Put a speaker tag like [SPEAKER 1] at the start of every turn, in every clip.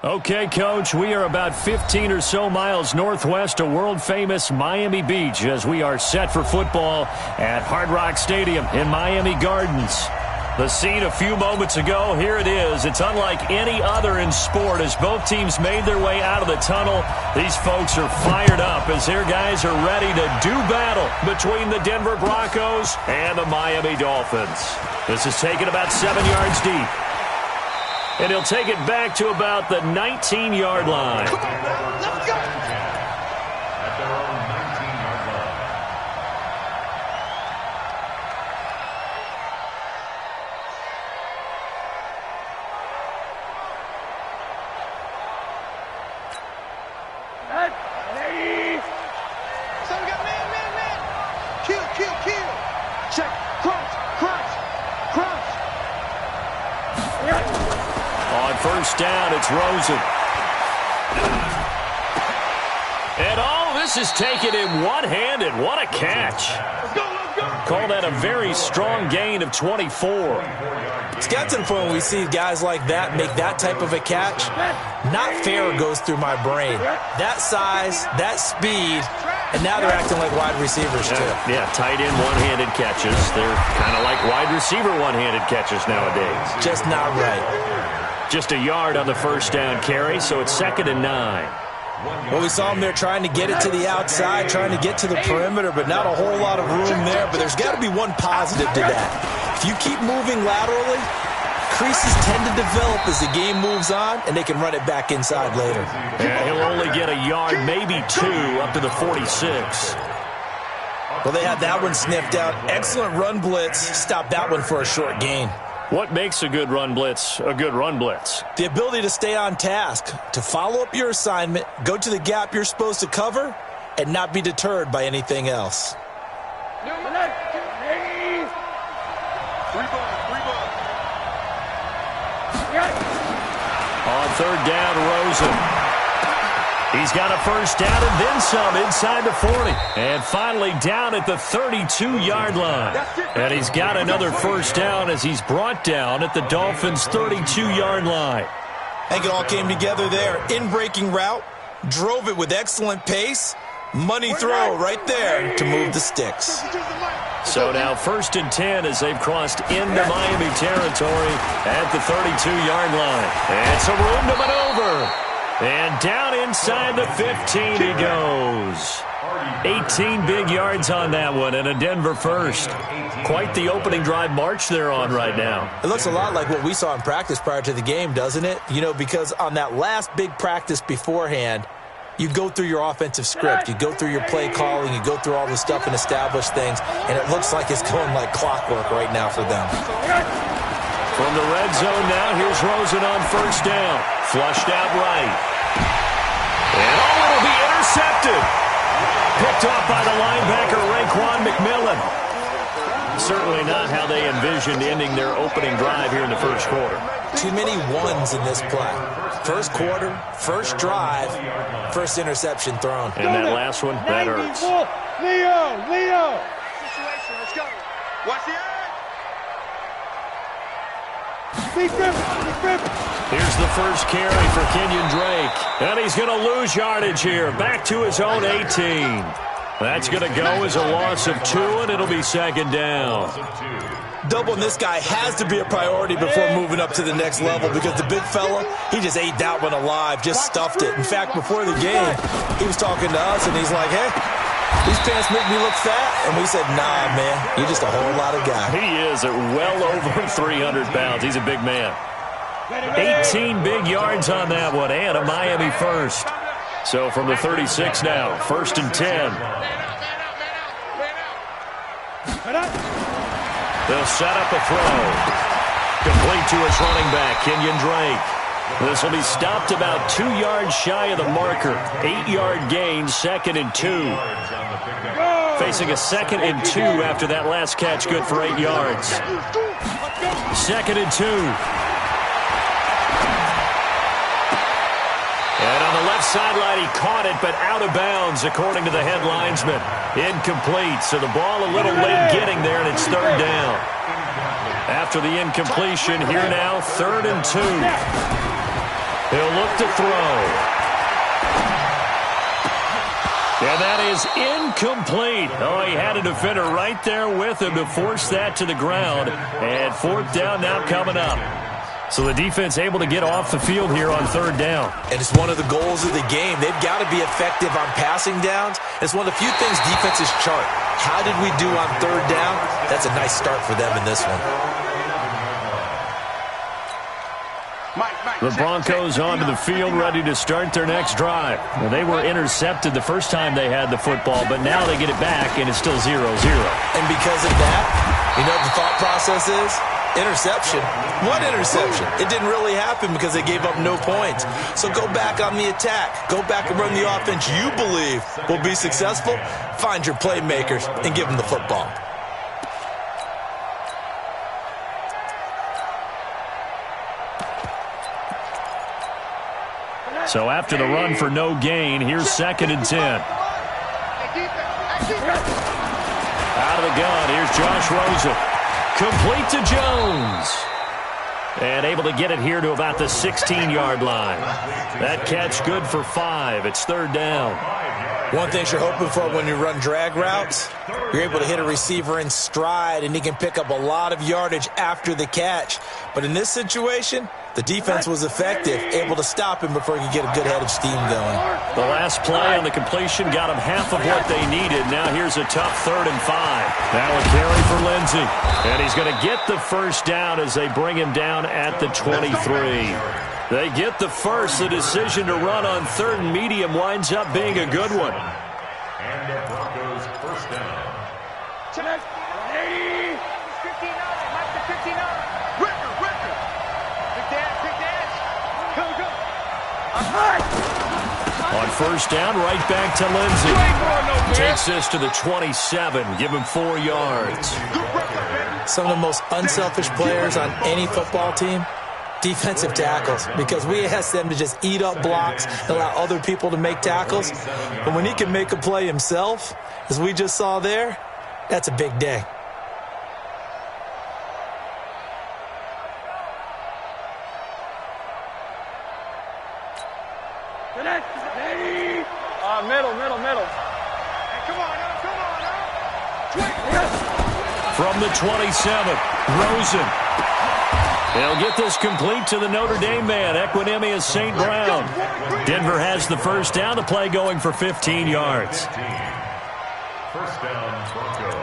[SPEAKER 1] Okay, Coach, we are about 15 or so miles northwest of world-famous Miami Beach as we are set for football at Hard Rock Stadium in Miami Gardens. The scene a few moments ago, here it is. It's unlike any other in sport as both teams made their way out of the tunnel. These folks are fired up as their guys are ready to do battle between the Denver Broncos and the Miami Dolphins. This is taken about 7 yards deep. And he'll take it back to about the 19-yard line.
[SPEAKER 2] Come on, man. Let's go.
[SPEAKER 3] At their own 19-yard line.
[SPEAKER 2] So we got man. Kill. Check. Crunch.
[SPEAKER 1] On first down, it's Rosen. And this is taken in one-handed. What a catch.
[SPEAKER 2] Let's go.
[SPEAKER 1] Call that a very strong gain of 24.
[SPEAKER 4] It's got to the point when we see guys like that make that type of a catch. Not fair goes through my brain. That size, that speed, and now they're acting like wide receivers too.
[SPEAKER 1] Yeah, tight end one-handed catches. They're kind of like wide receiver one-handed catches nowadays.
[SPEAKER 4] Just not right.
[SPEAKER 1] Just a yard on the first down carry, so it's 2nd and 9.
[SPEAKER 4] Well, we saw them there trying to get it to the outside, trying to get to the perimeter, but not a whole lot of room there. But there's got to be one positive to that. If you keep moving laterally, creases tend to develop as the game moves on, and they can run it back inside later.
[SPEAKER 1] Yeah, he'll only get a yard, maybe 2, up to the 46.
[SPEAKER 4] Well, they had that one sniffed out. Excellent run blitz. Stopped that one for a short gain.
[SPEAKER 1] What makes a good run blitz a good run blitz?
[SPEAKER 4] The ability to stay on task, to follow up your assignment, go to the gap you're supposed to cover, and not be deterred by anything else.
[SPEAKER 1] On third down, Rosen. He's got a first down and then some inside the 40. And finally down at the 32-yard line. And he's got another first down as he's brought down at the Dolphins' 32-yard line.
[SPEAKER 4] I think it all came together there. In-breaking route, drove it with excellent pace. Money throw right there to move the sticks.
[SPEAKER 1] So now 1st and 10 as they've crossed into Miami territory at the 32-yard line. And some room to maneuver. And down inside the 15 he goes. 18 big yards on that one and a Denver first. Quite the opening drive march they're on right now.
[SPEAKER 4] It looks a lot like what we saw in practice prior to the game, doesn't it? You know, because on that last big practice beforehand, you go through your offensive script. You go through your play calling. You go through all the stuff and establish things. And it looks like it's going like clockwork right now for them.
[SPEAKER 1] From the red zone now, here's Rosen on first down. Flushed out right. And it'll be intercepted. Picked off by the linebacker, Raekwon McMillan. Certainly not how they envisioned ending their opening drive here in the first quarter.
[SPEAKER 4] Too many ones in this play. First quarter, first drive, first interception thrown.
[SPEAKER 1] And that last one, that hurts.
[SPEAKER 2] Leo. Situation, let's go. Watch the eye.
[SPEAKER 1] Here's the first carry for Kenyon Drake. And he's going to lose yardage here. Back to his own 18. That's going to go as a loss of 2, and it'll be 2nd down.
[SPEAKER 4] Doubling this guy has to be a priority before moving up to the next level because the big fella, he just ate that one alive, just stuffed it. In fact, before the game, he was talking to us, and he's like, hey, these pants make me look fat. And we said, nah, man, you're just a whole lot of guy.
[SPEAKER 1] He is at well over 300 pounds. He's a big man. 18 big yards on that one, and a Miami first. So from the 36 now, 1st and 10. They'll set up a throw. Complete to his running back, Kenyon Drake. This will be stopped about 2 yards shy of the marker. 8-yard gain, 2nd and 2. Facing a 2nd and 2 after that last catch, good for 8 yards. 2nd and 2. And on the left sideline, he caught it, but out of bounds, according to the head linesman. Incomplete, so the ball a little late getting there, and it's 3rd down. After the incompletion, here now, 3rd and 2. He'll look to throw. And that is incomplete. Oh, he had a defender right there with him to force that to the ground. And fourth down now coming up. So the defense able to get off the field here on third down.
[SPEAKER 4] And it's one of the goals of the game. They've got to be effective on passing downs. It's one of the few things defenses chart. How did we do on third down? That's a nice start for them in this one.
[SPEAKER 1] The Broncos onto the field, ready to start their next drive. Well, they were intercepted the first time they had the football, but now they get it back, and it's still 0-0.
[SPEAKER 4] And because of that, you know what the thought process is? Interception. What interception? It didn't really happen because they gave up no points. So go back on the attack. Go back and run the offense you believe will be successful. Find your playmakers and give them the football.
[SPEAKER 1] So after the run for no gain, here's 2nd and 10. Out of the gun, here's Josh Rosen. Complete to Jones. And able to get it here to about the 16-yard line. That catch good for 5. It's third down.
[SPEAKER 4] One thing you're hoping for when you run drag routes, you're able to hit a receiver in stride, and he can pick up a lot of yardage after the catch. But in this situation, the defense was effective, able to stop him before he could get a good head of steam going.
[SPEAKER 1] The last play on the completion got him half of what they needed. Now here's a tough 3rd and 5. Now a carry for Lindsey. And he's going to get the first down as they bring him down at the 23. They get the first. The decision to run on 3rd and medium winds up being a good one.
[SPEAKER 3] And the Broncos first down.
[SPEAKER 2] 80. 59. Mike to 59. Ricker. Big dash. Go.
[SPEAKER 1] On first down, right back to Lindsey. Takes this to the 27. Give him 4 yards.
[SPEAKER 4] Some of the most unselfish players on any football team, defensive tackles, because we ask them to just eat up blocks and allow other people to make tackles. But when he can make a play himself, as we just saw there, that's a big day.
[SPEAKER 2] Middle. Hey, come on now.
[SPEAKER 1] From the 27, Rosen. They'll get this complete to the Notre Dame man, Equinemius St. Brown. Denver has the first down. The play going for 15 yards.
[SPEAKER 3] First down, Broncos.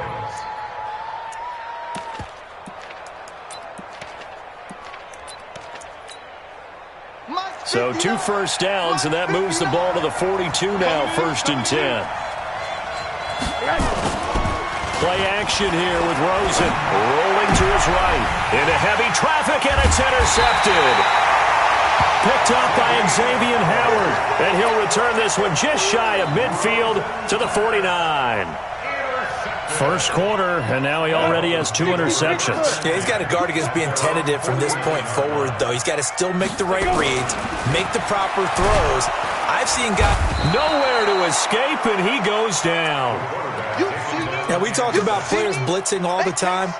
[SPEAKER 1] So 2 first downs, and that moves the ball to the 42 now, 1st and 10. Play action here with Rosen. Rolling to his right. Into heavy traffic, and it's intercepted. Picked up by Xavier Howard. And he'll return this one just shy of midfield to the 49. First quarter, and now he already has 2 interceptions.
[SPEAKER 4] Yeah, he's got to guard against being tentative from this point forward, though. He's got to still make the right reads, make the proper throws. I've seen guys
[SPEAKER 1] nowhere to escape, and he goes down.
[SPEAKER 4] Now, we talk about players blitzing all the time.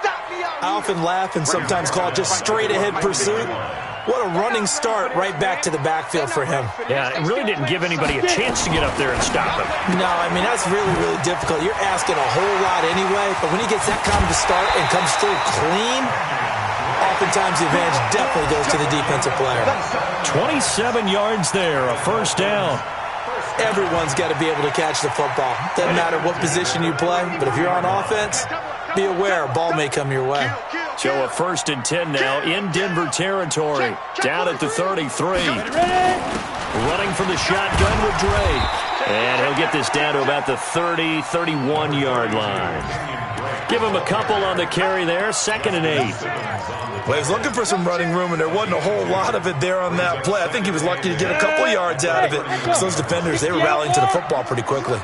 [SPEAKER 4] I often laugh and sometimes call it just straight-ahead pursuit. What a running start right back to the backfield for him.
[SPEAKER 1] Yeah, it really didn't give anybody a chance to get up there and stop him.
[SPEAKER 4] No, I mean, that's really, really difficult. You're asking a whole lot anyway, but when he gets that kind of start and comes through clean, oftentimes the advantage definitely goes to the defensive player.
[SPEAKER 1] 27 yards there, a first down.
[SPEAKER 4] Everyone's got to be able to catch the football. Doesn't matter what position you play, but if you're on offense, be aware a ball may come your way.
[SPEAKER 1] So a 1st and 10 now in Denver territory. Down at the 33. Running from the shotgun with Dre. And he'll get this down to about the 30, 31-yard line. Give him a couple on the carry there. 2nd and 8.
[SPEAKER 4] Well, he was looking for some running room, and there wasn't a whole lot of it there on that play. I think he was lucky to get a couple yards out of it. Because those defenders, they were rallying to the football pretty quickly.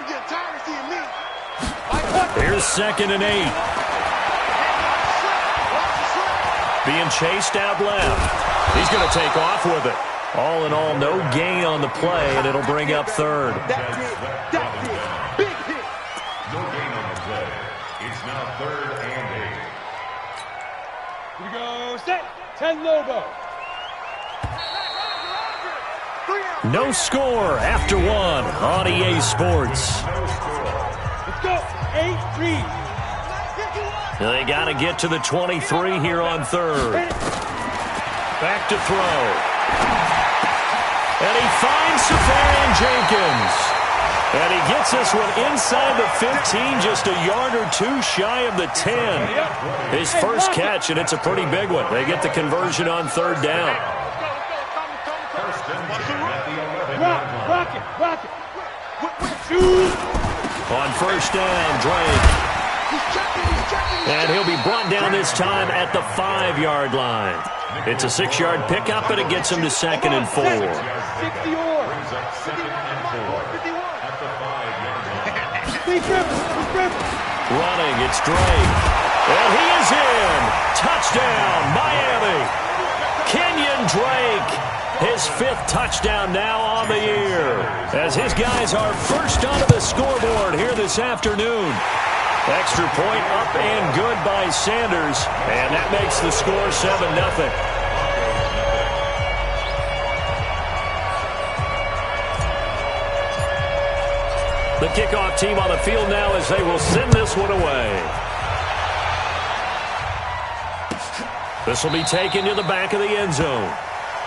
[SPEAKER 1] Here's 2nd and 8. Being chased out left. He's going to take off with it. All in all, no gain on the play, and it'll bring up 3rd.
[SPEAKER 3] No gain on the play. It's now 3rd and 8.
[SPEAKER 2] Here we go. Set. 10 Lobo.
[SPEAKER 1] No score after one on EA Sports.
[SPEAKER 2] Let's go. 8-3.
[SPEAKER 1] They got to get to the 23 here on third. Back to throw. And he finds Safarian Jenkins. And he gets this one inside the 15, just a yard or two shy of the 10. His first catch, and it's a pretty big one. They get the conversion on third down.
[SPEAKER 2] Rock it.
[SPEAKER 1] On first down, Drake. And he'll be brought down this time at the 5-yard line. It's a 6-yard pickup, and it gets him to 2nd and 4.
[SPEAKER 2] 60
[SPEAKER 1] Running, it's Drake. And he is in. Touchdown, Miami. Kenyon Drake, his 5th touchdown now on the year, as his guys are first onto the scoreboard here this afternoon. Extra point up and good by Sanders, and that makes the score 7-0. The kickoff team on the field now as they will send this one away. This will be taken to the back of the end zone.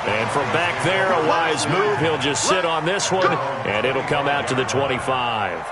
[SPEAKER 1] And from back there, a wise move. He'll just sit on this one, and it'll come out to the 25.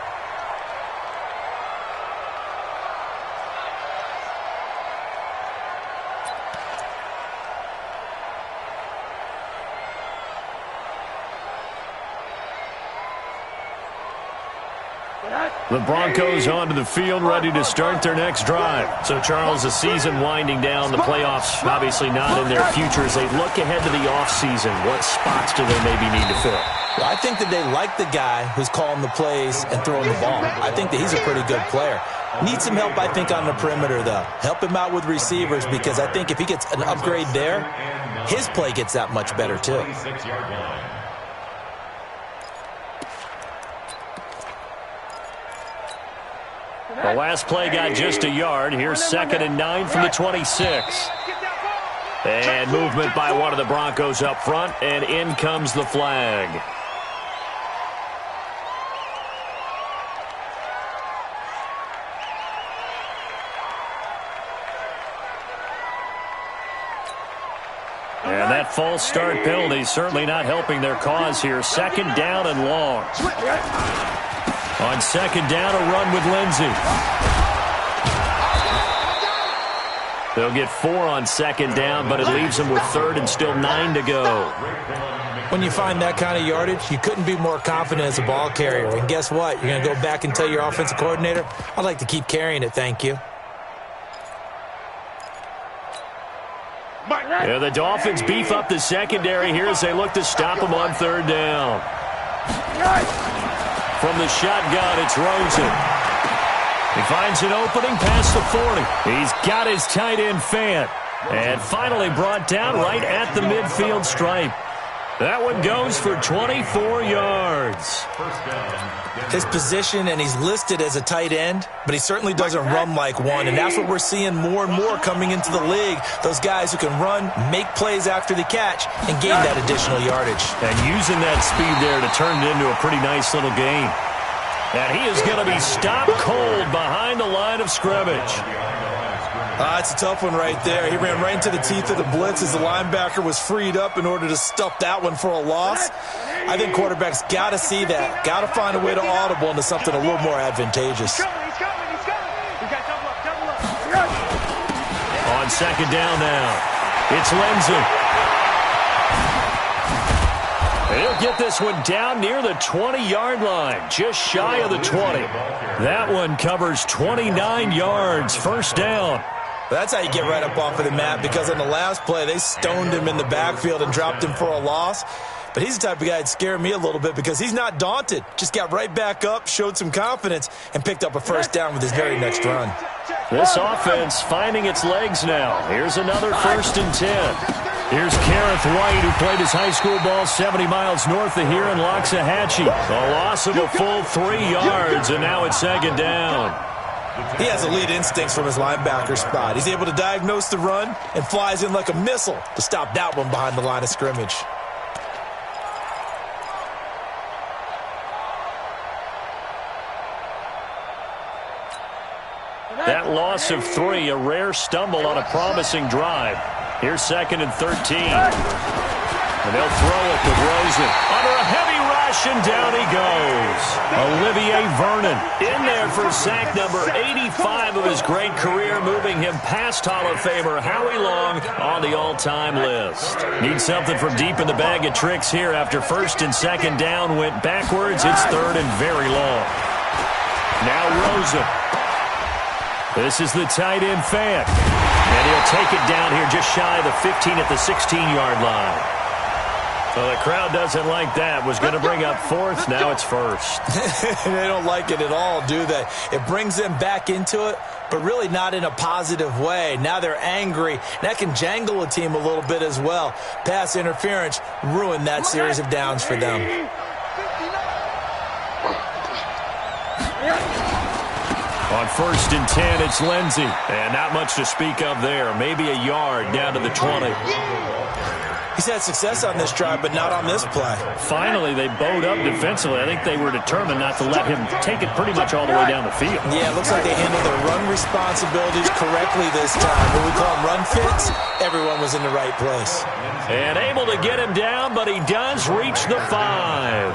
[SPEAKER 1] The Broncos onto the field, ready to start their next drive. So, Charles, the season winding down, the playoffs obviously not in their future. As they look ahead to the offseason, what spots do they maybe need to fill?
[SPEAKER 4] Well, I think that they like the guy who's calling the plays and throwing the ball. I think that he's a pretty good player. Needs some help, I think, on the perimeter, though. Help him out with receivers, because I think if he gets an upgrade there, his play gets that much better, too.
[SPEAKER 1] The last play got just a yard. Here's 2nd and 9 from the 26. And movement by one of the Broncos up front, and in comes the flag. And that false start penalty certainly not helping their cause here. 2nd down and long. On 2nd down, a run with Lindsey. They'll get 4 on 2nd down, but it leaves them with 3rd and still 9 to go.
[SPEAKER 4] When you find that kind of yardage, you couldn't be more confident as a ball carrier. And guess what? You're going to go back and tell your offensive coordinator, I'd like to keep carrying it, thank you.
[SPEAKER 1] Yeah, the Dolphins beef up the secondary here as they look to stop them on 3rd down. From the shotgun, it's Rosen. He finds an opening past the 40. He's got his tight end Fant. And finally brought down right at the midfield stripe. That one goes for 24 yards.
[SPEAKER 4] His position, and he's listed as a tight end, but he certainly doesn't run like one. And that's what we're seeing more and more coming into the league. Those guys who can run, make plays after the catch, and gain that additional yardage.
[SPEAKER 1] And using that speed there to turn it into a pretty nice little gain. And he is going to be stopped cold behind the line of scrimmage.
[SPEAKER 4] It's a tough one right there. He ran right into the teeth of the blitz as the linebacker was freed up in order to stuff that one for a loss. I think quarterbacks got to see that. Got to find a way to audible into something a little more advantageous.
[SPEAKER 1] On 2nd down now, it's Lindsey. He'll get this one down near the 20-yard line, just shy of the 20. That one covers 29 yards, 1st down.
[SPEAKER 4] That's how you get right up off of the mat, because on the last play, they stoned him in the backfield and dropped him for a loss. But he's the type of guy that scared me a little bit because he's not daunted. Just got right back up, showed some confidence, and picked up a 1st down with his very next run.
[SPEAKER 1] This offense finding its legs now. Here's another 1st and 10. Here's Kareth White, who played his high school ball 70 miles north of here in Loxahatchee. A loss of a full 3 yards, and now it's 2nd down.
[SPEAKER 4] He has elite instincts from his linebacker spot. He's able to diagnose the run and flies in like a missile to stop that one behind the line of scrimmage.
[SPEAKER 1] That loss of 3, a rare stumble on a promising drive. Here's 2nd and 13. And they'll throw it to Rosen. Under a heavy rush, and down he goes. Olivier Vernon in there for sack number 85 of his great career, moving him past Hall of Famer Howie Long on the all-time list. Need something from deep in the bag of tricks here after 1st and 2nd down went backwards. It's 3rd and very long. Now Rosen. This is the tight end Fant. And he'll take it down here just shy of the 15 at the 16-yard line. Well, the crowd doesn't like that. Was going to bring up 4th. Now it's 1st.
[SPEAKER 4] They don't like it at all, do they? It brings them back into it, but really not in a positive way. Now they're angry. That can jangle a team a little bit as well. Pass interference ruined that series of downs for them.
[SPEAKER 1] On 1st and 10, it's Lindsey. And not much to speak of there. Maybe a yard down to the 20.
[SPEAKER 4] He's had success on this drive, but not on this play.
[SPEAKER 1] Finally, they bowed up defensively. I think they were determined not to let him take it pretty much all the way down the field.
[SPEAKER 4] Yeah, it looks like they handled their run responsibilities correctly this time. When we call them run fits, everyone was in the right place.
[SPEAKER 1] And able to get him down, but he does reach the 5.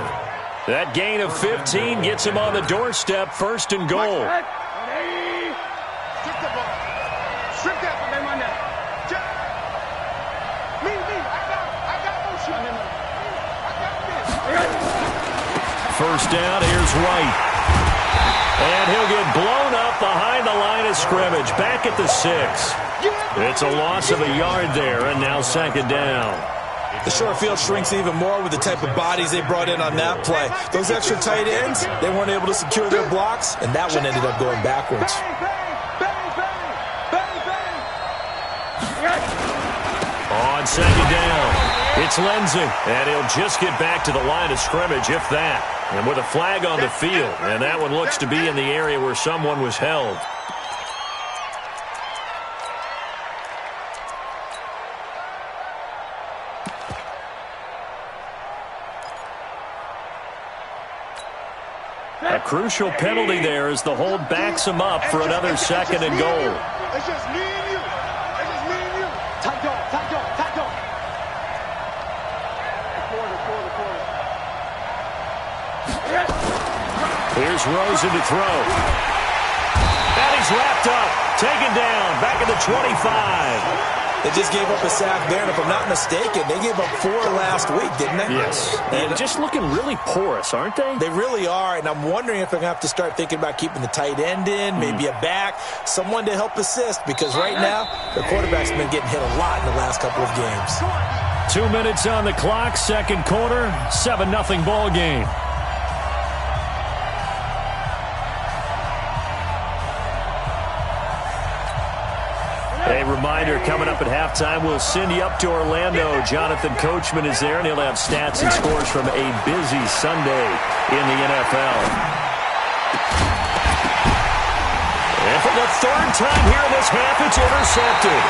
[SPEAKER 1] That gain of 15 gets him on the doorstep, 1st and goal. First down, here's White. And he'll get blown up behind the line of scrimmage, back at the 6. It's a loss of a yard there, and now 2nd down.
[SPEAKER 4] The short field shrinks even more with the type of bodies they brought in on that play. Those extra tight ends, they weren't able to secure their blocks, and that one ended up going backwards.
[SPEAKER 1] On 2nd down, it's Lindsey, and he'll just get back to the line of scrimmage, if that. And with a flag on the field, and that one looks to be in the area where someone was held. A crucial penalty there as the hold backs him up for another 2nd and goal.
[SPEAKER 2] It's just me and you. It's just me and you. Tight dog, tight dog, tight dog.
[SPEAKER 1] Here's Rosen to throw. And he's wrapped up. Taken down. Back at the 25.
[SPEAKER 4] They just gave up a sack there, and if I'm not mistaken, they gave up 4 last week, didn't they?
[SPEAKER 1] Yes. And just looking really porous, aren't they?
[SPEAKER 4] They really are, and I'm wondering if they're going to have to start thinking about keeping the tight end in, maybe a back, someone to help assist, because right now, the quarterback's been getting hit a lot in the last couple of games.
[SPEAKER 1] 2 minutes on the clock, 2nd quarter, 7-0 ball game. A reminder, coming up at halftime, we'll send you up to Orlando. Jonathan Coachman is there, and he'll have stats and scores from a busy Sunday in the NFL. And for the 3rd time here in this half, it's intercepted.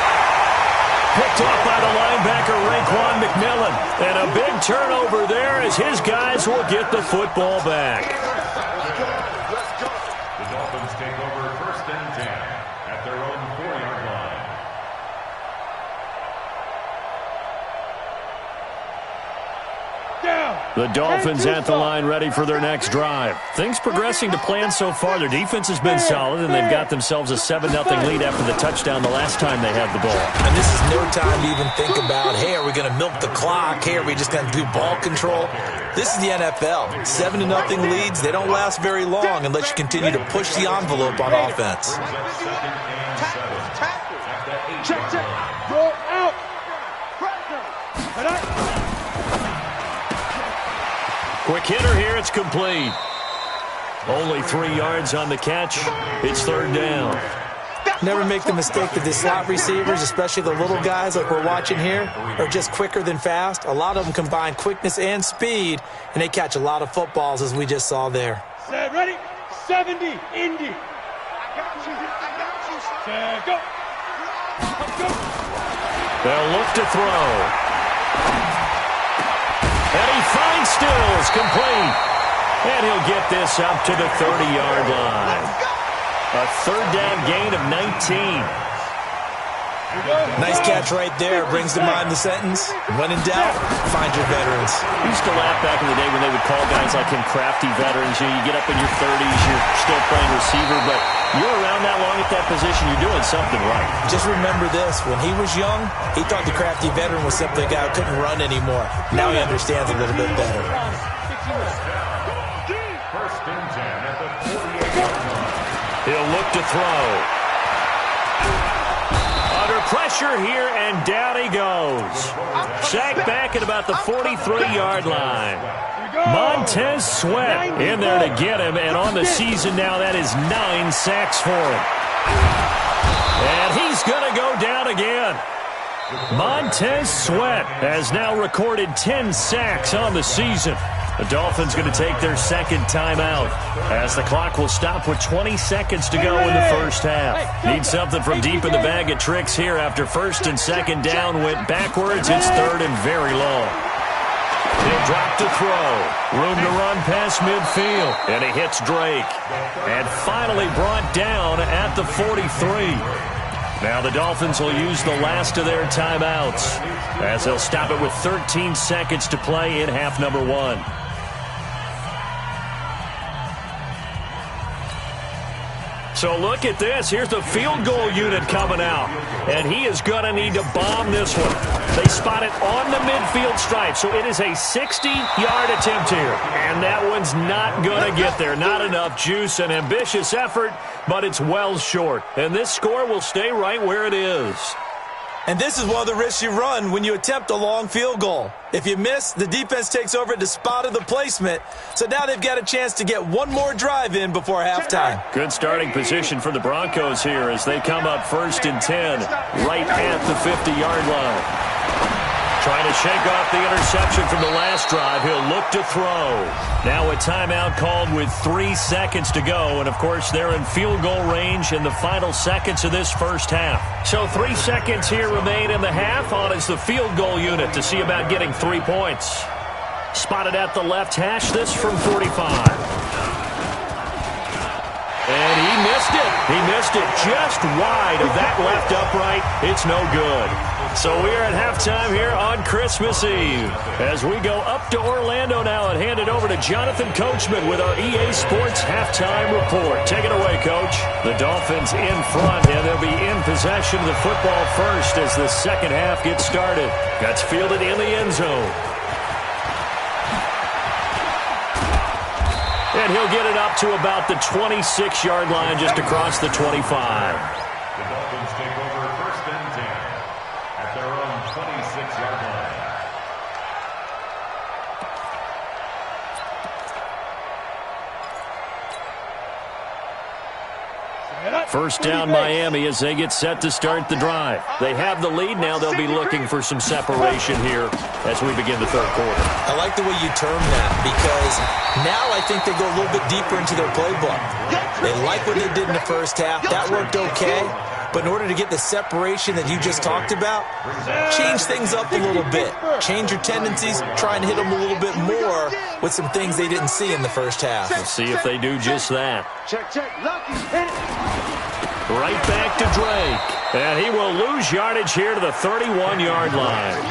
[SPEAKER 1] Picked off by the linebacker, Raekwon McMillan. And a big turnover there as his guys will get the football back.
[SPEAKER 3] The Dolphins take over 1st and 10 at their own 4-yard line.
[SPEAKER 1] The Dolphins at the line ready for their next drive. Things progressing to plan so far. Their defense has been solid, and they've got themselves a 7-0 lead after the touchdown the last time they had the ball.
[SPEAKER 4] And this is no time to even think about, hey, are we going to milk the clock? Hey, are we just going to do ball control? This is the NFL. 7-0 leads, they don't last very long unless you continue to push the envelope on offense.
[SPEAKER 2] Check, check. Go out.
[SPEAKER 1] Quick hitter here, it's complete. Only 3 yards on the catch. It's 3rd down.
[SPEAKER 4] Never make the mistake that the slot receivers, especially the little guys like we're watching here, are just quicker than fast. A lot of them combine quickness and speed, and they catch a lot of footballs, as we just saw there.
[SPEAKER 2] Set, ready? 70, Indy. I got you. Set, go. Go.
[SPEAKER 1] They'll look to throw. And he finds Stills, complete. And he'll get this up to the 30-yard line. A third down gain of 19.
[SPEAKER 4] Nice catch right there. Brings to mind the sentence, when in doubt, find your veterans.
[SPEAKER 1] I used to laugh back in the day when they would call guys like him crafty veterans. You get up in your 30s, you're still playing receiver, but you're around that long at that position, you're doing something right.
[SPEAKER 4] Just remember this. When he was young, he thought the crafty veteran was simply a guy who couldn't run anymore. Now he understands a little bit better.
[SPEAKER 3] First and 10 at the 48-yard line.
[SPEAKER 1] He'll look to throw. Under pressure here, and down he goes. Sacked back at about the 43-yard line. Montez Sweat in there to get him, and on the season now, that is 9 sacks for him. And he's going to go down again. Montez Sweat has now recorded 10 sacks on the season. The Dolphins going to take their second timeout as the clock will stop with 20 seconds to go in the first half. Need something from deep in the bag of tricks here after first and second down went backwards. It's third and very long. He'll drop to throw. Room to run past midfield. And he hits Drake. And finally brought down at the 43. Now the Dolphins will use the last of their timeouts as they'll stop it with 13 seconds to play in half number 1. So look at this. Here's the field goal unit coming out. And he is going to need to bomb this one. They spot it on the midfield stripe. So it is a 60-yard attempt here. And that one's not going to get there. Not enough juice. An ambitious effort, but it's well short. And this score will stay right where it is.
[SPEAKER 4] And this is one of the risks you run when you attempt a long field goal. If you miss, the defense takes over at the spot of the placement. So now they've got a chance to get one more drive in before halftime.
[SPEAKER 1] Good starting position for the Broncos here as they come up first and 10 right at the 50-yard line. Trying to shake off the interception from the last drive. He'll look to throw. Now a timeout called with 3 seconds to go. And, of course, they're in field goal range in the final seconds of this first half. So 3 seconds here remain in the half. On is the field goal unit to see about getting 3 points. Spotted at the left hash. This from 45. And he missed it. He missed it just wide of that left upright. It's no good. So we are at halftime here on Christmas Eve as we go up to Orlando now and hand it over to Jonathan Coachman with our EA Sports Halftime Report. Take it away, Coach. The Dolphins in front, and they'll be in possession of the football first as the second half gets started. Gets fielded in the end zone. And he'll get it up to about the 26-yard line just across the 25.
[SPEAKER 3] The Dolphins take over first and 10 at their own 26-yard line.
[SPEAKER 1] First down Miami as they get set to start the drive. They have the lead. Now they'll be looking for some separation here as we begin the third quarter.
[SPEAKER 4] I like the way you term that because now I think they go a little bit deeper into their playbook. They like what they did in the first half. That worked okay. But in order to get the separation that you just talked about, change things up a little bit. Change your tendencies. Try and hit them a little bit more with some things they didn't see in the first half.
[SPEAKER 1] We'll see if they do just that.
[SPEAKER 2] Check, Lucky, hit it.
[SPEAKER 1] Right back to Drake. And he will lose yardage here to the 31-yard line.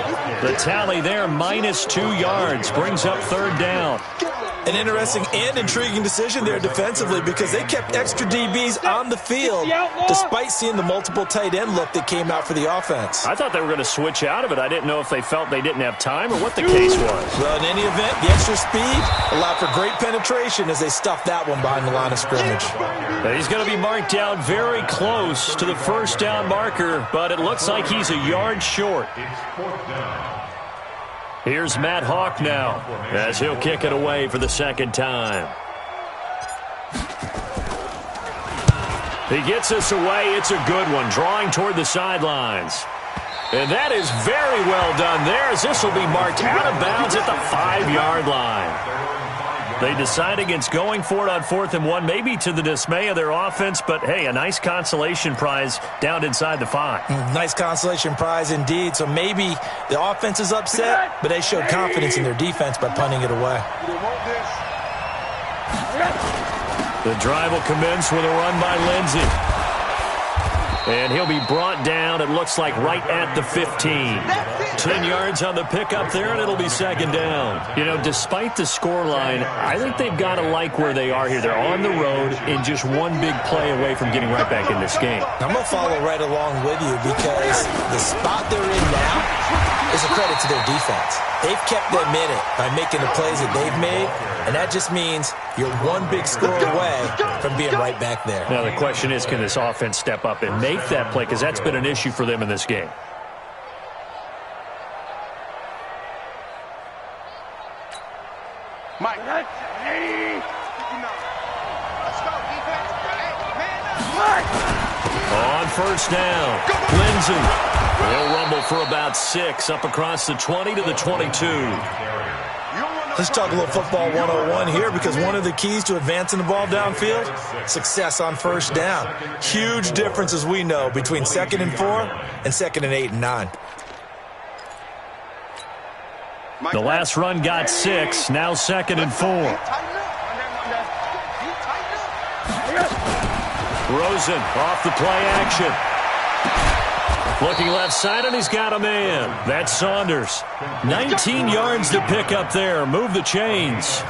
[SPEAKER 1] The tally there, -2 yards, brings up third down.
[SPEAKER 4] An interesting and intriguing decision there defensively because they kept extra DBs on the field despite seeing the multiple tight end look that came out for the offense.
[SPEAKER 1] I thought they were going to switch out of it. I didn't know if they felt they didn't have time or what the case was.
[SPEAKER 4] Well, in any event, the extra speed allowed for great penetration as they stuffed that one behind the line of scrimmage.
[SPEAKER 1] He's going to be marked down very close to the first down marker, but it looks like he's a yard short.
[SPEAKER 3] It's fourth down.
[SPEAKER 1] Here's Matt Hawk now as he'll kick it away for the second time. He gets us away. It's a good one, drawing toward the sidelines. And that is very well done there as this will be marked out of bounds at the 5-yard line. They decide against going for it on 4th and 1, maybe to the dismay of their offense, but hey, a nice consolation prize down inside the 5.
[SPEAKER 4] Nice consolation prize indeed. So maybe the offense is upset, but they showed confidence in their defense by punting it away.
[SPEAKER 1] The drive will commence with a run by Lindsey. And he'll be brought down, it looks like, right at the 15. 10 yards on the pickup there, and it'll be second down. You know, despite the scoreline, I think they've got to like where they are here. They're on the road and just one big play away from getting right back in this game.
[SPEAKER 4] I'm going to follow right along with you because the spot they're in now is a credit to their defense. They've kept them in it by making the plays that they've made, and that just means you're one big score away from being right back there.
[SPEAKER 1] Now, the question is, can this offense step up and make that play? Because that's been an issue for them in this game.
[SPEAKER 2] Mike. Let's go, defense.
[SPEAKER 1] On first down, Lindsey. He'll rumble for about 6 up across the 20 to the 22.
[SPEAKER 4] Let's talk a little football 101 here because one of the keys to advancing the ball downfield, success on first down. Huge difference, as we know, between 2nd and 4 and 2nd and 8 and 9.
[SPEAKER 1] The last run got 6, now 2nd and 4. Rosen off the play action. Looking left side, and he's got a man. That's Saunders. 19 yards to pick up there. Move the chains.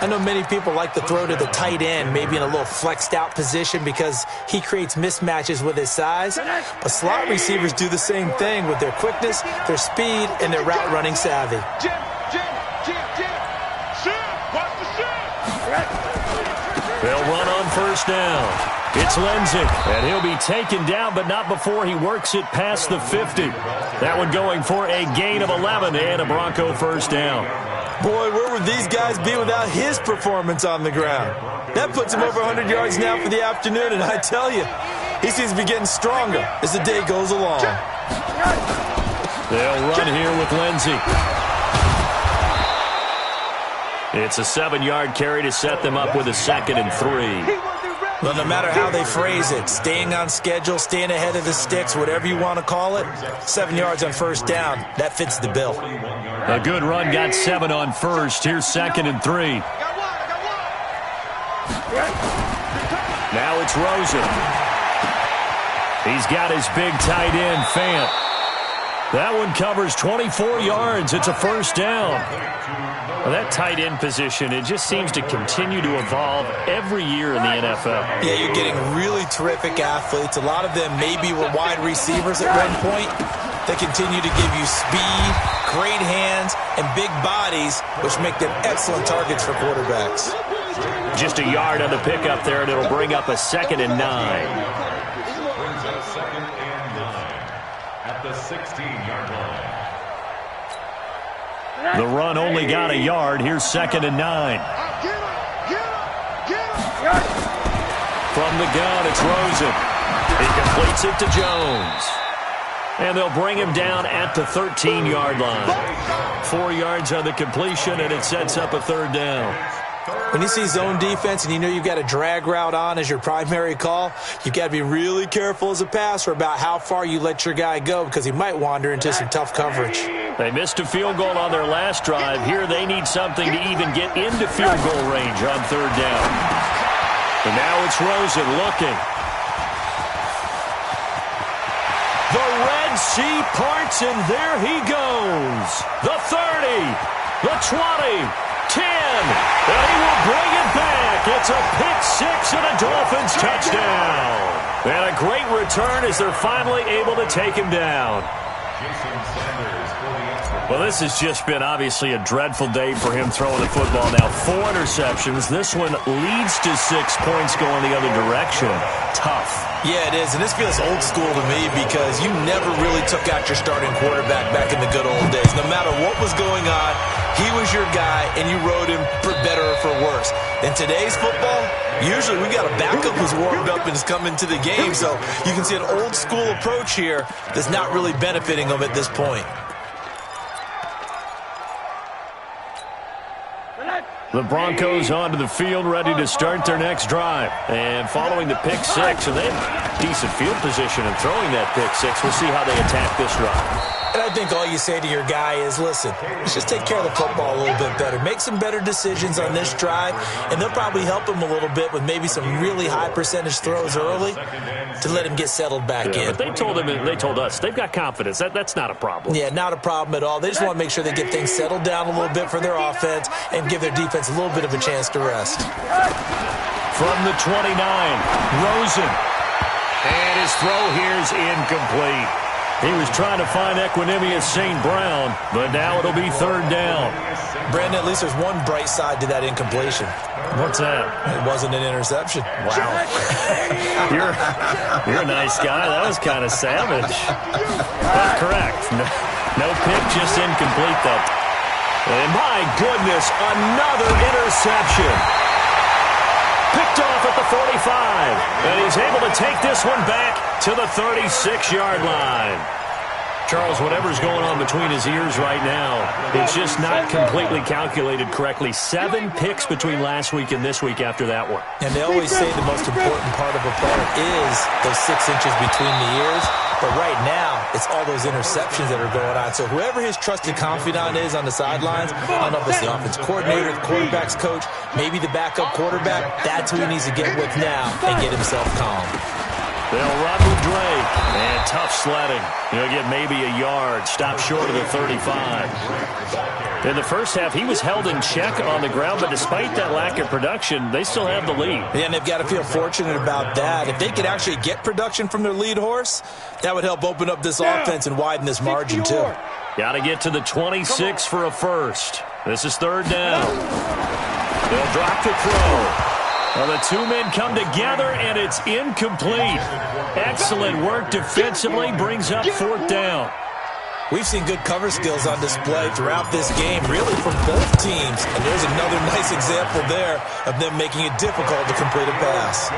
[SPEAKER 4] I know many people like to throw to the tight end, maybe in a little flexed out position because he creates mismatches with his size. But slot receivers do the same thing with their quickness, their speed, and their route running savvy.
[SPEAKER 1] They'll run on first down. It's Lindsey, and he'll be taken down, but not before he works it past the 50. That one going for a gain of 11 and a Bronco first down.
[SPEAKER 4] Boy, where would these guys be without his performance on the ground? That puts him over 100 yards now for the afternoon, and I tell you, he seems to be getting stronger as the day goes along.
[SPEAKER 1] They'll run here with Lindsey. It's a 7-yard carry to set them up with a 2nd and 3.
[SPEAKER 4] Well, no matter how they phrase it, staying on schedule, staying ahead of the sticks, whatever you want to call it, 7 yards on first down, that fits the bill.
[SPEAKER 1] A good run got 7 on first. Here's 2nd and 3. Now it's Rosen. He's got his big tight end, Fant. That one covers 24 yards. It's a first down. Well, that tight end position, it just seems to continue to evolve every year in the NFL.
[SPEAKER 4] Yeah, you're getting really terrific athletes. A lot of them maybe were wide receivers at one point. They continue to give you speed, great hands, and big bodies, which make them excellent targets for quarterbacks.
[SPEAKER 1] Just a yard on the pickup there, and it'll bring up a 2nd and 9.
[SPEAKER 3] Brings up 2nd and 9 at the 16-yard line.
[SPEAKER 1] The run only got a yard. Here's 2nd and 9. From the gun, it's Rosen. He completes it to Jones. And they'll bring him down at the 13-yard line. 4 yards on the completion, and it sets up a 3rd down.
[SPEAKER 4] When you see zone defense and you know you've got a drag route on as your primary call, you've got to be really careful as a passer about how far you let your guy go because he might wander into some tough coverage.
[SPEAKER 1] They missed a field goal on their last drive. Here they need something to even get into field goal range on 3rd down. And now it's Rosen looking. The Red Sea parts, and there he goes. The 30, the 20, 10, and he will bring it back. It's a pick 6 and a Dolphins touchdown. And a great return as they're finally able to take him down. Well, this has just been obviously a dreadful day for him throwing the football. Now 4 interceptions. This one leads to 6 points going the other direction. Tough.
[SPEAKER 4] Yeah, it is, and this feels old school to me because you never really took out your starting quarterback back in the good old days. No matter what was going on, he was your guy, and you rode him for better or for worse. In today's football, usually we got a backup who's warmed up and is coming to the game, so you can see an old school approach here that's not really benefiting them at this point.
[SPEAKER 1] The Broncos onto the field, ready to start their next drive. And following the pick 6, and they have decent field position in throwing that pick 6. We'll see how they attack this drive.
[SPEAKER 4] And I I think all you say to your guy is, listen, let's just take care of the football a little bit better. Make some better decisions on this drive, and they'll probably help him a little bit with maybe some really high percentage throws early to let him get settled back in.
[SPEAKER 1] But they told us they've got confidence. That's not a problem.
[SPEAKER 4] Yeah, not a problem at all. They just want to make sure they get things settled down a little bit for their offense and give their defense a little bit of a chance to rest.
[SPEAKER 1] From the 29, Rosen. And his throw here's incomplete. He was trying to find Equinemius St. Brown, but now it'll be third down.
[SPEAKER 4] Brandon, at least there's one bright side to that incompletion.
[SPEAKER 1] What's that?
[SPEAKER 4] It wasn't an interception.
[SPEAKER 1] Wow. You're a nice guy. That was kind of savage. But correct. No pick, just incomplete, though. And my goodness, another interception. Picked off at the 45. And he's able to take this one back to the 36-yard line. Charles, whatever's going on between his ears right now, it's just not completely calculated correctly. 7 picks between last week and this week after that one.
[SPEAKER 4] And they always say the most important part of a player is those 6 inches between the ears. But right now, it's all those interceptions that are going on. So whoever his trusted confidant is on the sidelines, I don't know if it's the offense coordinator, the quarterback's coach, maybe the backup quarterback, that's who he needs to get with now and get himself calm.
[SPEAKER 1] They'll run with Drake. And tough sledding. He'll get maybe a yard. Stop short of the 35. In the first half, he was held in check on the ground, but despite that lack of production, they still have the lead.
[SPEAKER 4] Yeah, and they've got to feel fortunate about that. If they could actually get production from their lead horse, that would help open up this offense and widen this margin, too.
[SPEAKER 1] Got to get to the 26 for a first. This is third down. They'll drop the throw. Well, the 2 men come together, and it's incomplete. Excellent work defensively, brings up fourth down.
[SPEAKER 4] We've seen good cover skills on display throughout this game, really from both teams. And there's another nice example there of them making it difficult to complete a pass.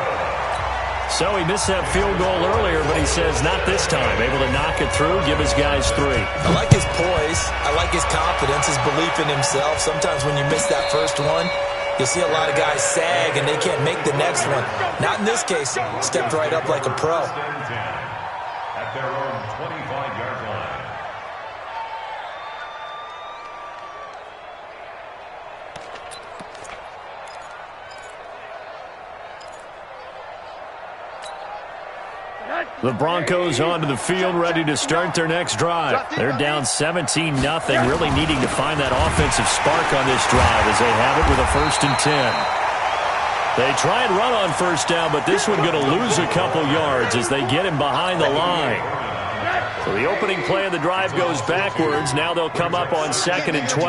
[SPEAKER 1] So he missed that field goal earlier, but he says not this time. Able to knock it through, give his guys 3.
[SPEAKER 4] I like his poise. I like his confidence, his belief in himself. Sometimes when you miss that first one, you'll see a lot of guys sag and they can't make the next one. Not in this case. Stepped right up like a pro.
[SPEAKER 3] At their own 25-yard line.
[SPEAKER 1] The Broncos onto the field, ready to start their next drive. They're down 17-0, really needing to find that offensive spark on this drive as they have it with a 1st and 10. They try and run on first down, but this one going to lose a couple yards as they get him behind the line. So the opening play of the drive goes backwards. Now they'll come up on 2nd and 12.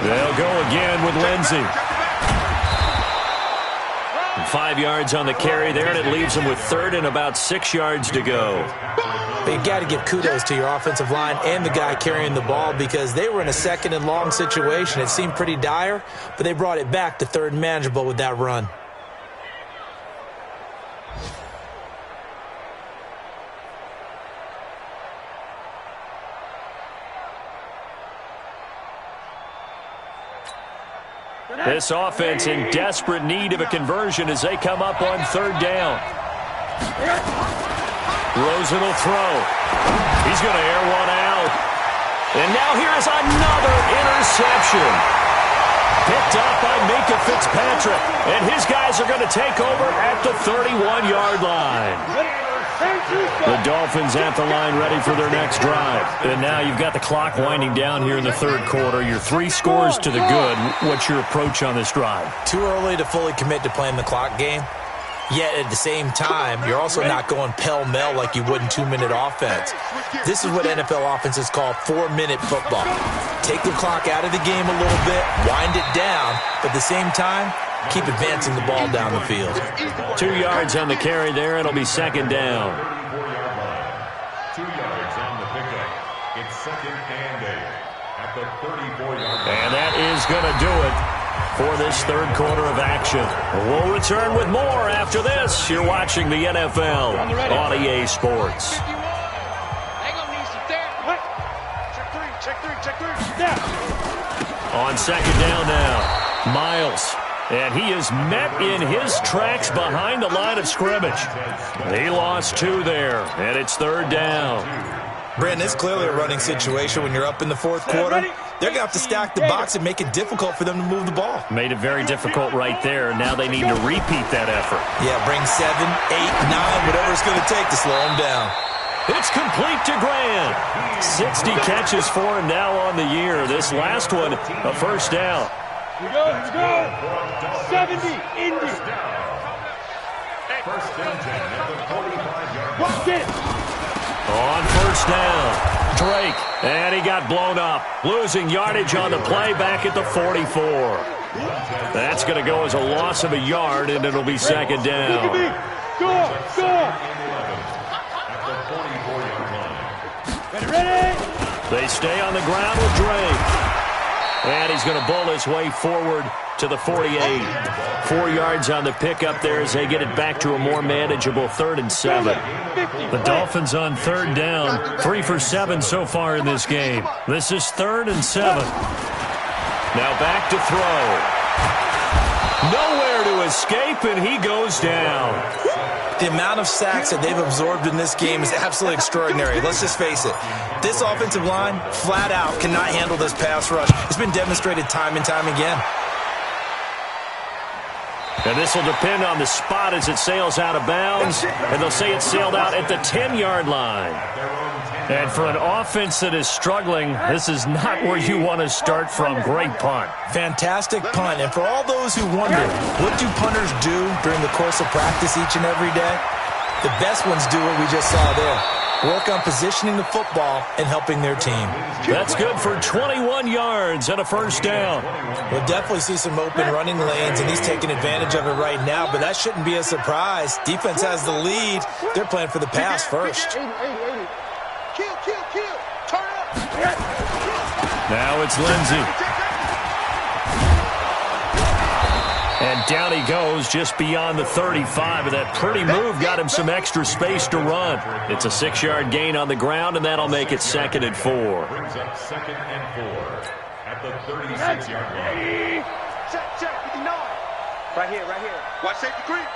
[SPEAKER 1] They'll go again with Lindsey. 5 yards on the carry there, and it leaves them with 3rd and about 6 yards to go.
[SPEAKER 4] But you got to give kudos to your offensive line and the guy carrying the ball because they were in a 2nd and long situation. It seemed pretty dire, but they brought it back to 3rd and manageable with that run.
[SPEAKER 1] This offense in desperate need of a conversion as they come up on 3rd down. Rosen will throw. He's going to air one out. And now here's another interception. Picked up by Minkah Fitzpatrick. And his guys are going to take over at the 31-yard line. The Dolphins at the line ready for their next drive. And now you've got the clock winding down here in the 3rd quarter. You're 3 scores to the good. What's your approach on this drive?
[SPEAKER 4] Too early to fully commit to playing the clock game. Yet at the same time, you're also not going pell-mell like you would in 2-minute offense. This is what NFL offenses call 4-minute football. Take the clock out of the game a little bit, wind it down, but at the same time, keep advancing the ball down the field.
[SPEAKER 1] 2 yards on the carry there. It'll be 2nd down.
[SPEAKER 3] 2 yards on the pickup. It's 2nd and 8 at the 34-yard line.
[SPEAKER 1] And that is going to do it for this 3rd quarter of action. We'll return with more after this. You're watching the NFL on EA Sports. On 2nd down now, Miles. And he is met in his tracks behind the line of scrimmage. He lost 2 there, and it's 3rd down.
[SPEAKER 4] Brandon, it's clearly a running situation when you're up in the fourth quarter. They're going to have to stack the box and make it difficult for them to move the ball.
[SPEAKER 1] Made it very difficult right there. Now they need to repeat that effort.
[SPEAKER 4] Yeah, bring 7, 8, 9, whatever it's going to take to slow them down.
[SPEAKER 1] It's complete to Grant. 60 catches for him now on the year. This last one, a first down.
[SPEAKER 2] Here we go. 70, Indy.
[SPEAKER 3] First and 10 at the 45-yard line.
[SPEAKER 2] Watch it.
[SPEAKER 1] On first down, Drake, and he got blown up. Losing yardage on the play back at the 44. That's going to go as a loss of a yard, and it'll be second down.
[SPEAKER 2] Go. Ready.
[SPEAKER 1] They stay on the ground with Drake. And he's going to bowl his way forward to the 48. 4 yards on the pickup there as they get it back to a more manageable 3rd and 7. The Dolphins on 3rd down. 3 for 7 so far in this game. This is 3rd and 7. Now back to throw. Nowhere to escape, and he goes down.
[SPEAKER 4] The amount of sacks that they've absorbed in this game is absolutely extraordinary. Let's just face it. This offensive line, flat out, cannot handle this pass rush. It's been demonstrated time and time again.
[SPEAKER 1] And this will depend on the spot as it sails out of bounds. And they'll say it sailed out at the 10-yard line. And for an offense that is struggling, this is not where you want to start from. Great punt.
[SPEAKER 4] Fantastic punt. And for all those who wonder, what do punters do during the course of practice each and every day? The best ones do what we just saw there. Work on positioning the football and helping their team.
[SPEAKER 1] That's good for 21 yards and a first down.
[SPEAKER 4] We'll definitely see some open running lanes, and he's taking advantage of it right now, but that shouldn't be a surprise. Defense has the lead. They're playing for the pass first.
[SPEAKER 2] Kill. Turn up.
[SPEAKER 1] Now it's Lindsey. And down he goes just beyond the 35. And that pretty move got him some extra space to run. It's a 6-yard gain on the ground, and that'll make it 2nd and 4.
[SPEAKER 3] Brings up 2nd and 4 at the 36-yard line.
[SPEAKER 2] Check. 59. Right here. Watch safety creep.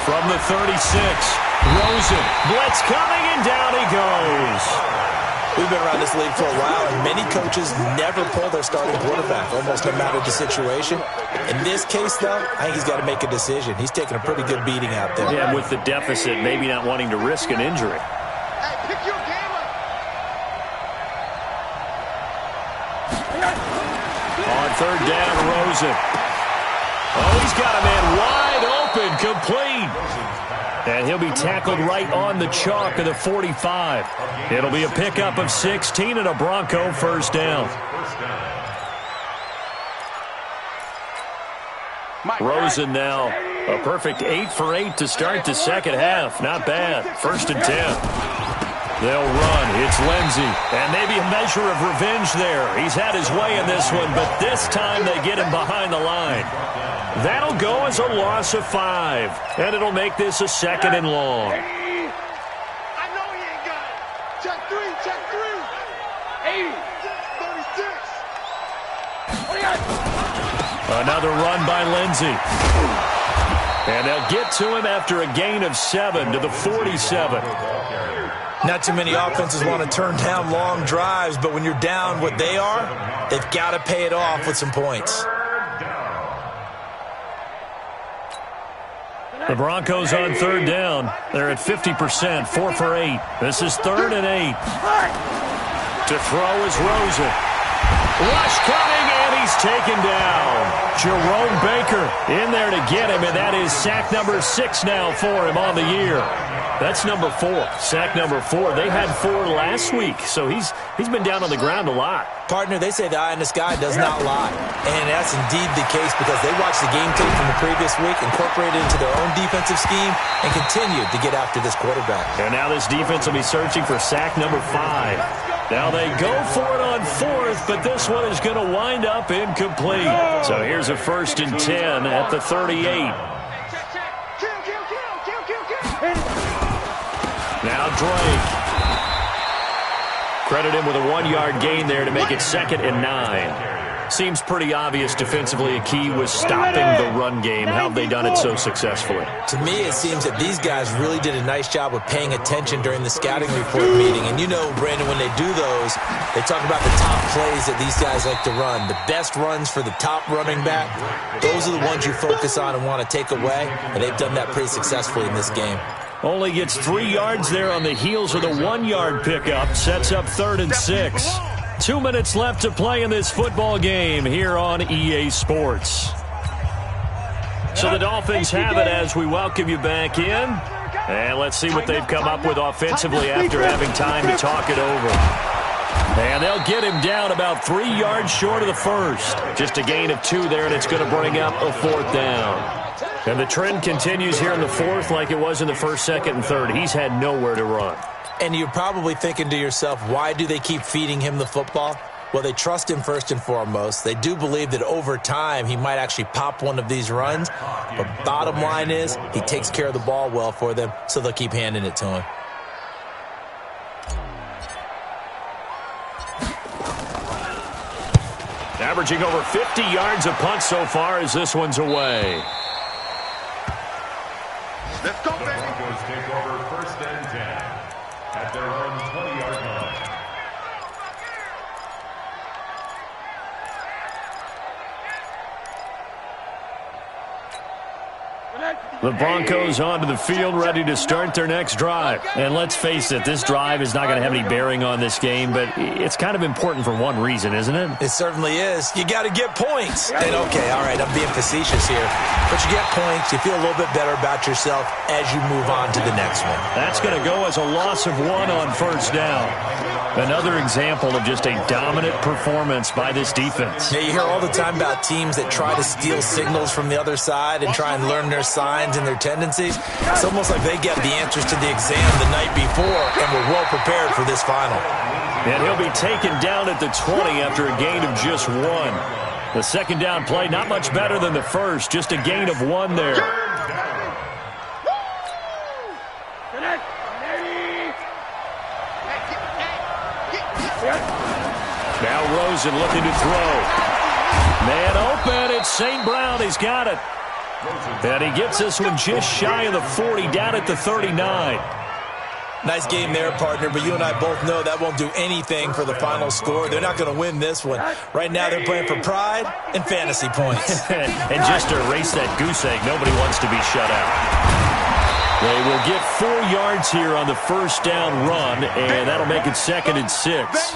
[SPEAKER 1] From the 36, Rosen. Blitz coming, and down he goes.
[SPEAKER 4] We've been around this league for a while, and many coaches never pull their starting quarterback, almost no matter the situation. In this case, though, I think he's got to make a decision. He's taking a pretty good beating out there.
[SPEAKER 1] Yeah, with the deficit, maybe not wanting to risk an injury.
[SPEAKER 2] Hey, pick your game up.
[SPEAKER 1] On 3rd down, Rosen. Oh, he's got a man wide open, complete. And he'll be tackled right on the chalk of the 45. It'll be a pickup of 16 and a Bronco first down. Rosen now a perfect 8 for 8 to start the second half. Not bad. 1st and 10. They'll run. It's Lindsey. And maybe a measure of revenge there. He's had his way in this one, but this time they get him behind the line. That'll go as a loss of 5. And it'll make this a 2nd and long.
[SPEAKER 2] I know he ain't got it. Check 3. 80. 36.
[SPEAKER 1] Another run by Lindsey. And they'll get to him after a gain of 7 to the 47.
[SPEAKER 4] Not too many offenses want to turn down long drives, but when you're down what they are, they've got to pay it off with some points.
[SPEAKER 1] The Broncos on 3rd down. They're at 50%, 4 for 8. This is 3rd and 8. To throw is Rosen. Rush coming, and he's taken down. Jerome Baker in there to get him, and that is sack number 6 now for him on the year. That's number 4. Sack number 4. They had 4 last week, so he's been down on the ground a lot.
[SPEAKER 4] Partner, they say the eye in the sky does not lie. And that's indeed the case because they watched the game tape from the previous week, incorporated it into their own defensive scheme, and continued to get after this quarterback.
[SPEAKER 1] And now this defense will be searching for sack number 5. Now they go for it on 4th, but this one is going to wind up incomplete. So here's a 1st and 10 at the 38. Now Drake. Credit him with a 1-yard gain there to make it 2nd and 9. Seems pretty obvious defensively a key was stopping the run game. How have they done it so successfully?
[SPEAKER 4] To me, it seems that these guys really did a nice job of paying attention during the scouting report meeting. And you know, Brandon, when they do those, they talk about the top plays that these guys like to run. The best runs for the top running back, those are the ones you focus on and want to take away. And they've done that pretty successfully in this game.
[SPEAKER 1] Only gets 3 yards there on the heels of the 1-yard pickup. Sets up 3rd and 6. 2 minutes left to play in this football game here on EA Sports. So the Dolphins have it as we welcome you back in. And let's see what they've come up with offensively after having time to talk it over. And they'll get him down about 3 yards short of the first. Just a gain of 2 there, and it's going to bring up a 4th down. And the trend continues here in the 4th like it was in the 1st, 2nd, and 3rd. He's had nowhere to run.
[SPEAKER 4] And you're probably thinking to yourself, why do they keep feeding him the football? Well, they trust him first and foremost. They do believe that over time he might actually pop one of these runs. But bottom line is he takes care of the ball well for them, so they'll keep handing it to him.
[SPEAKER 1] Averaging over 50 yards a punt so far as this one's away.
[SPEAKER 2] Let's go, baby.
[SPEAKER 3] Broncos take over 1st and 10 at their own 20-yard line.
[SPEAKER 1] The Broncos onto the field, ready to start their next drive. And let's face it, this drive is not going to have any bearing on this game, but it's kind of important for one reason, isn't it?
[SPEAKER 4] It certainly is. You got to get points. And okay, all right, I'm being facetious here. But you get points, you feel a little bit better about yourself as you move on to the next one.
[SPEAKER 1] That's going to go as a loss of 1 on 1st down. Another example of just a dominant performance by this defense.
[SPEAKER 4] Yeah, you hear all the time about teams that try to steal signals from the other side and try and learn their signs and their tendencies. It's almost like they get the answers to the exam the night before and were well prepared for this final.
[SPEAKER 1] And he'll be taken down at the 20 after a gain of just 1. The 2nd down play, not much better than the 1st, just a gain of 1 there. Now Rosen looking to throw. Man open, it's St. Brown, he's got it. And he gets this one just shy of the 40, down at the 39.
[SPEAKER 4] Nice game there, partner, but you and I both know that won't do anything for the final score. They're not going to win this one. Right now they're playing for pride and fantasy points.
[SPEAKER 1] And just to erase that goose egg, nobody wants to be shut out. They will get 4 yards here on the 1st down run, and that'll make it 2nd and 6.